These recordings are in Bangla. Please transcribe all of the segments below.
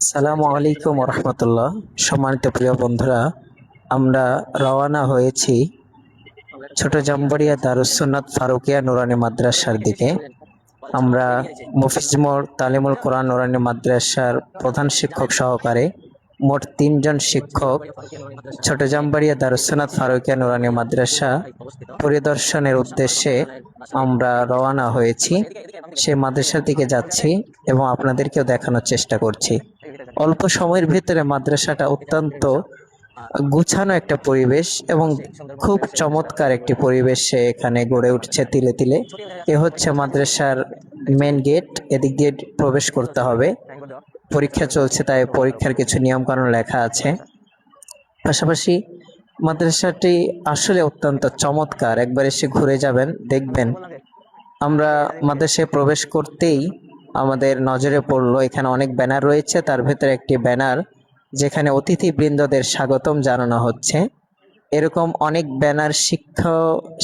আসসালামু আলাইকুম রহমতুল্লাহ। সম্মানিত প্রিয় বন্ধুরা, আমরা রওনা হয়েছি ছোট জাম্বরিয়া দারুস সুন্নাত ফারুকিয়া নুরানি মাদ্রাসার দিকে। আমরা মফিজ মোড় তালিমুল কোরআন নুরানি মাদ্রাসার প্রধান শিক্ষক সহকারে মোট 3 জন শিক্ষক ছোট জাম্বরিয়া দারুস সুন্নাত ফারুকিয়া নুরানি মাদ্রাসা পরিদর্শনের উদ্দেশ্যে আমরা রওনা হয়েছি। সেই মাদ্রাসার দিকে যাচ্ছি এবং আপনাদেরকেও দেখানোর চেষ্টা করছি। অল্প সময়ের ভিতরে মাদ্রাসাটা অত্যন্ত গুছানো একটা পরিবেশ এবং খুব চমৎকার একটি পরিবেশে এখানে গড়ে উঠছে তিলে তিলে। এ হচ্ছে মাদ্রাসার মেন গেট। এদিক দিয়ে প্রবেশ করতে হবে। পরীক্ষা চলছে, তাই পরীক্ষার কিছু নিয়ম কানুন লেখা আছে। পাশাপাশি মাদ্রাসাটি আসলে অত্যন্ত চমৎকার। একবার এসে ঘুরে যাবেন, দেখবেন। আমরা মাদ্রাসায় প্রবেশ করতেই আমাদের নজরে পড়লো এখানে অনেক ব্যানার রয়েছে। তার ভেতরে একটি ব্যানার যেখানে অতিথিবৃন্দদের স্বাগতম জানানো হচ্ছে। এরকম অনেক ব্যানার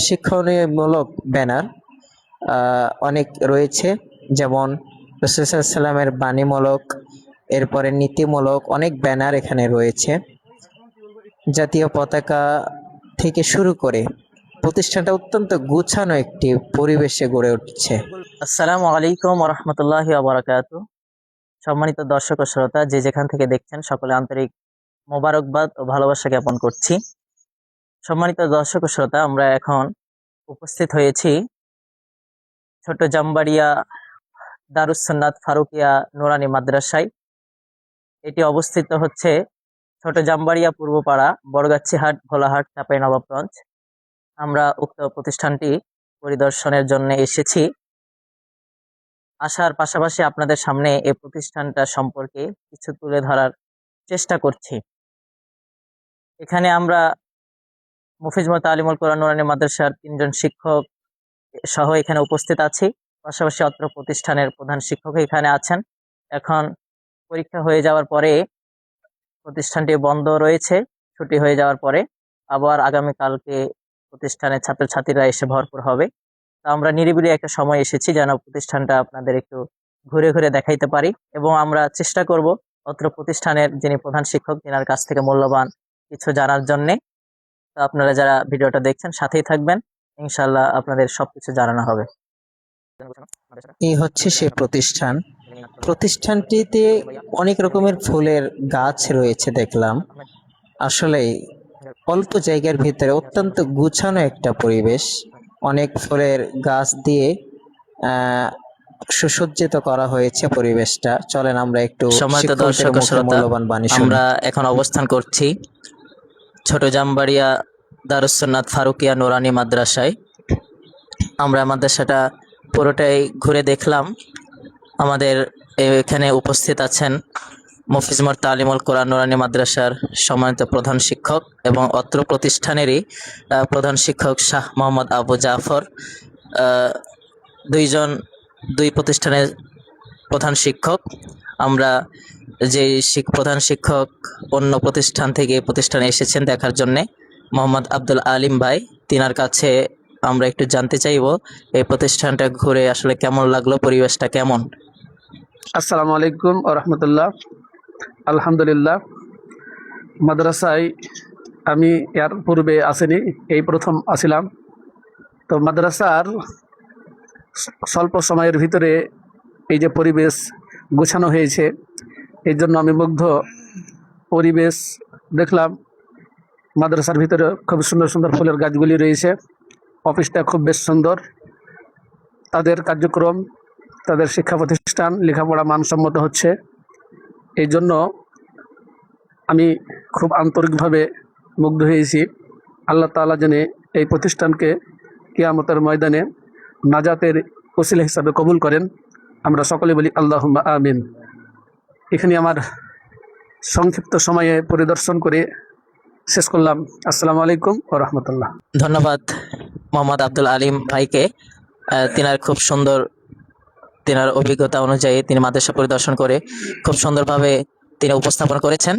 শিক্ষণীয়মূলক ব্যানার অনেক রয়েছে, যেমন রাসূল সাল্লাল্লাহু আলাইহি ওয়াসাল্লামের বাণীমূলক, এরপরে নীতিমূলক অনেক ব্যানার এখানে রয়েছে। জাতীয় পতাকা থেকে শুরু করে প্রতিষ্ঠানটা অত্যন্ত গুছানো একটি পরিবেশে গড়ে উঠছে। আসসালামু আলাইকুম রহমতুল্লাহি ওয়া বারাকাতুহু। সম্মানিত দর্শক ও শ্রোতা, যে যেখান থেকে দেখছেন সকলে আন্তরিক মোবারকবাদ ও ভালোবাসা জ্ঞাপন করছি। সম্মানিত দর্শক ও শ্রোতা, আমরা এখন উপস্থিত হয়েছি ছোট জাম্বারিয়া দারুস সুন্নাত ফারুকিয়া নুরানি মাদ্রাসায়। এটি অবস্থিত হচ্ছে ছোট জাম্বারিয়া পূর্বপাড়া, বড়গাছি হাট, ভোলাহাট, চাঁপাইনবাবগঞ্জ। আমরা উক্ত প্রতিষ্ঠানটি পরিদর্শনের জন্য এসেছি। আসার পাশাপাশি আপনাদের সামনে এই প্রতিষ্ঠানটা সম্পর্কে কিছু তুলে ধরার চেষ্টা করছি। এখানে আমরা মুফিজ মোড় তালিমুল কোরআন নুরানি মাদ্রাসার 3 জন শিক্ষক সহ এখানে উপস্থিত আছি। পাশাপাশি অত্র প্রতিষ্ঠানের প্রধান শিক্ষক এখানে আছেন। এখন পরীক্ষা হয়ে যাওয়ার পরে প্রতিষ্ঠানটি বন্ধ রয়েছে। ছুটি হয়ে যাওয়ার পরে আবার আগামীকালকে প্রতিষ্ঠানের ছাত্রছাত্রীরা এসে ভরপুর হবে। তো আমরা নিরিবিলি একটা সময় এসেছি যেন প্রতিষ্ঠানটা আপনাদের একটু ঘুরে ঘুরে দেখাইতে পারি, এবং আমরা চেষ্টা করব অত্র প্রতিষ্ঠানের যিনি প্রধান শিক্ষক তিনার কাছ থেকে মূল্যবান কিছু জানার জন্যে। তো আপনারা যারা ভিডিওটা দেখছেন সাথেই থাকবেন, ইনশাল্লাহ আপনাদের সবকিছু জানানো হবে। এই হচ্ছে সে প্রতিষ্ঠান। প্রতিষ্ঠানটিতে অনেক রকমের ফুলের গাছ রয়েছে দেখলাম। আসলে অল্প জায়গার ভিতরে অত্যন্ত গুছানো একটা পরিবেশ। অনেক ফুলের গাছ দিয়ে সুসজ্জিত করা হয়েছে পরিবেশটা। চলেন আমরা একটু সম্মানিত দর্শক ও শ্রোতা, মূল্যবান বাণী শুনি। আমরা এখন অবস্থান করছি ছোট জাম্বারিয়া দারুস সুন্নাত ফারুকিয়া নুরানি মাদ্রাসায়। আমরা মাদ্রাসাটা পুরোটাই ঘুরে দেখলাম। আমাদের এখানে উপস্থিত আছেন মুফিজ মোড় তালিমুল কোরআন নুরানি মাদ্রাসার সম্মানিত প্রধান শিক্ষক এবং অত্র প্রতিষ্ঠানেরই প্রধান শিক্ষক শাহ মোহাম্মদ আবু জাফর। দুই প্রতিষ্ঠানের প্রধান শিক্ষক। আমরা যে প্রধান শিক্ষক অন্য প্রতিষ্ঠান থেকে এই প্রতিষ্ঠানে এসেছেন দেখার জন্যে, মোহাম্মদ আব্দুল আলিম ভাই, তিনার কাছে আমরা একটু জানতে চাইব এই প্রতিষ্ঠানটা ঘুরে আসলে কেমন লাগলো, পরিবেশটা কেমন। আসসালামু আলাইকুম ওয়া রাহমাতুল্লাহ। আলহামদুলিল্লাহ, মাদ্রাসায় আমি এর পূর্বে আসিনি, এই প্রথম আসিলাম। তো মাদ্রাসার স্বল্প সময়ের ভিতরে এই যে পরিবেশ গোছানো হয়েছে, এই জন্য আমি মুগ্ধ। পরিবেশ দেখলাম, মাদ্রাসার ভিতরে খুব সুন্দর সুন্দর ফুলের গাছগুলি রয়েছে। অফিসটা খুব বেশ সুন্দর। তাদের কার্যক্রম, তাদের শিক্ষা প্রতিষ্ঠান, লেখাপড়া মানসম্মত হচ্ছে। এই জন্য আমি খুব আন্তরিকভাবে মুগ্ধ হয়েছি। আল্লাহ তাআলা যেন এই প্রতিষ্ঠানকে কিয়ামতের ময়দানে নাজাতের ওসিলা হিসাবে কবুল করেন, আমরা সকলে বলি আল্লাহুম্মা আমিন। এখানে আমার সংক্ষিপ্ত সময়ে পরিদর্শন করে শেষ করলাম। আসসালামু আলাইকুম ওয়া রাহমাতুল্লাহ। ধন্যবাদ মোহাম্মদ আব্দুল আলিম ভাইকে। তিনার খুব সুন্দর, তিনার অভিজ্ঞতা অনুযায়ী তিনি মাদ্রাসা পরিদর্শন করে খুব সুন্দরভাবে তিনি উপস্থাপন করেছেন।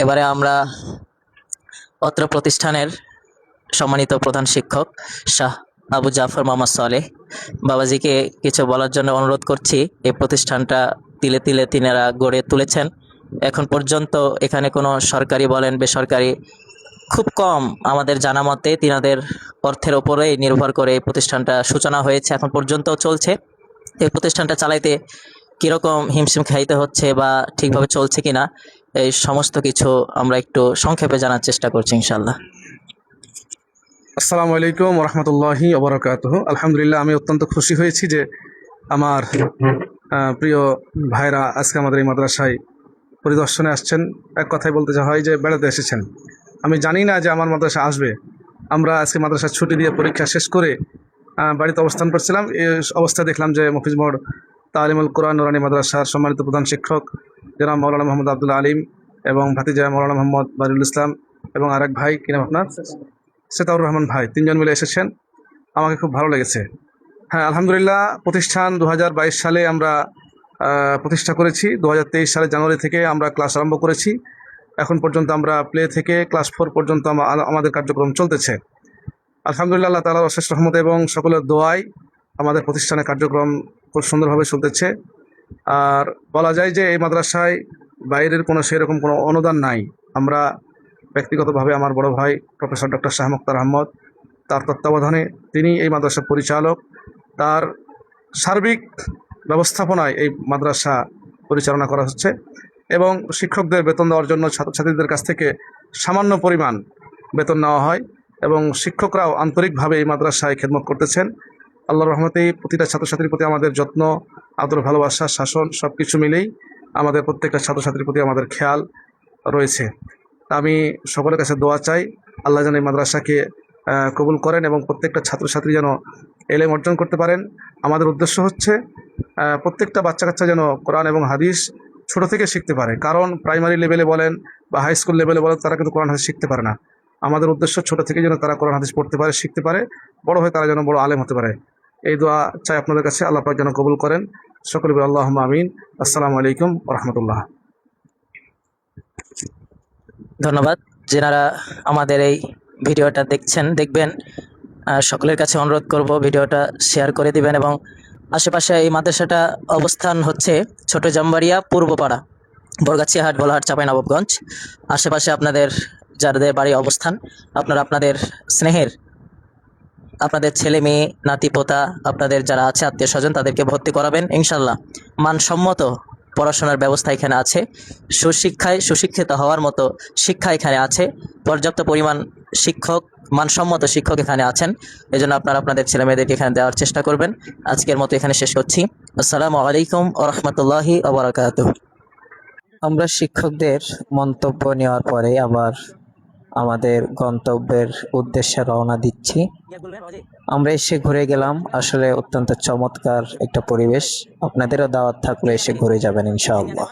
এবারে আমরা অত্র প্রতিষ্ঠানের সম্মানিত প্রধান শিক্ষক শাহ আবু জাফর মোহাম্মদ সালেহ বাবাজিকে কিছু বলার জন্য অনুরোধ করছি। এই প্রতিষ্ঠানটা তিলে তিলে তিনারা গড়ে তুলেছেন এখন পর্যন্ত এখানে কোনো সরকারি বলেন বেসরকারি খুব কম আমাদের জানা মতে তিনাদের অর্থের ওপরেই নির্ভর করে এই প্রতিষ্ঠানটা সূচনা হয়েছে, এখন পর্যন্ত চলছে। এই প্রতিষ্ঠানটা চালাইতে কীরকম হিমশিম খাইতে হচ্ছে বা ঠিকভাবে চলছে কিনা এই সমস্ত কিছু আমরা একটু সংক্ষেপে জানার চেষ্টা করছি ইনশাল্লাহ। আসসালামু আলাইকুম রহমতুল্লাহি ওবরাকাতুহু। আলহামদুলিল্লাহ, আমি অত্যন্ত খুশি হয়েছি যে আমার প্রিয় ভাইরা আজকে আমাদের এই মাদ্রাসায় পরিদর্শনে আসছেন। এক কথায় বলতে হয় যে বেড়াতে এসেছেন। আমি জানি না যে আমার মাদ্রাসা আসবে। আমরা আজকে মাদ্রাসার ছুটি দিয়ে পরীক্ষা শেষ করে বাড়িতে অবস্থান করছিলাম। এই অবস্থায় দেখলাম যে মফিজ মোড় তালিমুল কোরআন নুরানি মাদ্রাসার সম্মানিত প্রধান শিক্ষক জনাব মৌলানা মোহাম্মদ আব্দুল আলিম এবং ভাতিজা মৌলানা মোহাম্মদ বারুল ইসলাম এবং আরেক ভাই কি নাম আপনার, সেতাউর রহমান ভাই, তিনজন মিলে এসেছেন। আমাকে খুব ভালো লেগেছে। হ্যাঁ, আলহামদুলিল্লাহ, প্রতিষ্ঠান 2022 সালে আমরা প্রতিষ্ঠা করেছি। 2023 সালে জানুয়ারি থেকে আমরা ক্লাস আরম্ভ করেছি। এখন পর্যন্ত আমরা প্লে থেকে ক্লাস 4 পর্যন্ত আমাদের কার্যক্রম চলতেছে। আলহামদুলিল্লাহ, আল্লাহ তাআলার অশেষ রহমত এবং সকলের দোয়ায় আমাদের প্রতিষ্ঠানের কার্যক্রম খুব সুন্দরভাবে চলতেছে। আর বলা যায় যে এই মাদ্রাসায় বাইরের সেরকম কোনো অনুদান নাই। আমরা ব্যক্তিগতভাবে আমার বড় ভাই প্রফেসর ডক্টর শাহ মুক্তার আহমদ, তার তত্ত্বাবধানে তিনি এই মাদ্রাসার পরিচালক, তার সার্বিক ব্যবস্থাপনায় এই মাদ্রাসা পরিচালনা করা হচ্ছে এবং শিক্ষকদের বেতন দেওয়ার জন্য ছাত্রছাত্রীদের কাছ থেকে সামান্য পরিমাণ বেতন নেওয়া হয় এবং শিক্ষকরাও আন্তরিকভাবে এই মাদ্রাসায় খেদমত করতেছেন। আল্লাহর রহমতে প্রতিটা ছাত্রছাত্রীর প্রতি আমাদের যত্ন, আদর, ভালোবাসা, শাসন সব কিছু মিলেই আমাদের প্রত্যেকটা ছাত্রছাত্রীর প্রতি আমাদের খেয়াল রয়েছে। আমি সকলের কাছে দোয়া চাই, আল্লাহ যেন এই মাদ্রাসাকে কবুল করেন এবং প্রত্যেকটা ছাত্রছাত্রী যেন এলেম অর্জন করতে পারেন। আমাদের উদ্দেশ্য হচ্ছে প্রত্যেকটা বাচ্চা কাচ্চা যেন কোরআন এবং হাদিস ছোট থেকে শিখতে পারে। কারণ প্রাইমারি লেভেলে বলেন বা হাই স্কুল লেভেলে বলেন, তারা কিন্তু কোরআন হাদিস শিখতে পারে না। আমাদের উদ্দেশ্য ছোট থেকে যেন তারা কোরআন হাদিস পড়তে পারে, শিখতে পারে, বড় হয়ে তারা যেন বড় আলেম হতে পারে। এই দোয়া চাই আপনাদের কাছে, আল্লাহ পাক যেন কবুল করেন। সকলে বলি আল্লাহুম্মা আমিন। আসসালামু আলাইকুম ওয়া রাহমাতুল্লাহ। ধন্যবাদ। যারা আমাদের এই ভিডিওটা দেখবেন, সকলের কাছে অনুরোধ করব ভিডিওটা শেয়ার করে দিবেন এবং আশেপাশে এই মাদ্রাসাটা অবস্থান হচ্ছে ছোট জামবাড়িয়া, পূর্বপাড়া, বরগাছিয়া হাট, ভোলাহাট, চাঁপাইনবাবগঞ্জ। আশেপাশে আপনাদের যাদের বাড়ি অবস্থান, আপনারা আপনাদের স্নেহের আপনাদের ছেলে মেয়ে নাতি পোতা আপনাদের যারা আছে আত্মীয় স্বজন তাদেরকে ভর্তি করাবেন ইনশাল্লাহ। মানসম্মত পড়াশোনার ব্যবস্থা এখানে আছে, সুশিক্ষিত হওয়ার মতো শিক্ষা এখানে আছে, পর্যাপ্ত পরিমাণ শিক্ষক, মানসম্মত শিক্ষক এখানে আছেন। এজন্য আপনারা আপনাদের ছেলে মেয়েদেরকে এখানে দেওয়ার চেষ্টা করবেন। আজকের মতো এখানে শেষ করছি। আসসালামু আলাইকুম ওয়া রাহমাতুল্লাহি ওয়া বারাকাতুহু। আমরা শিক্ষকদের মন্তব্য নেওয়ার পরে আবার আমাদের গন্তব্যের উদ্দেশ্যে রওনা দিচ্ছি। আমরা এসে ঘুরে গেলাম, আসলে অত্যন্ত চমৎকার একটা পরিবেশ। আপনাদেরও দাওয়াত থাকলে এসে ঘুরে যাবেন ইনশাআল্লাহ।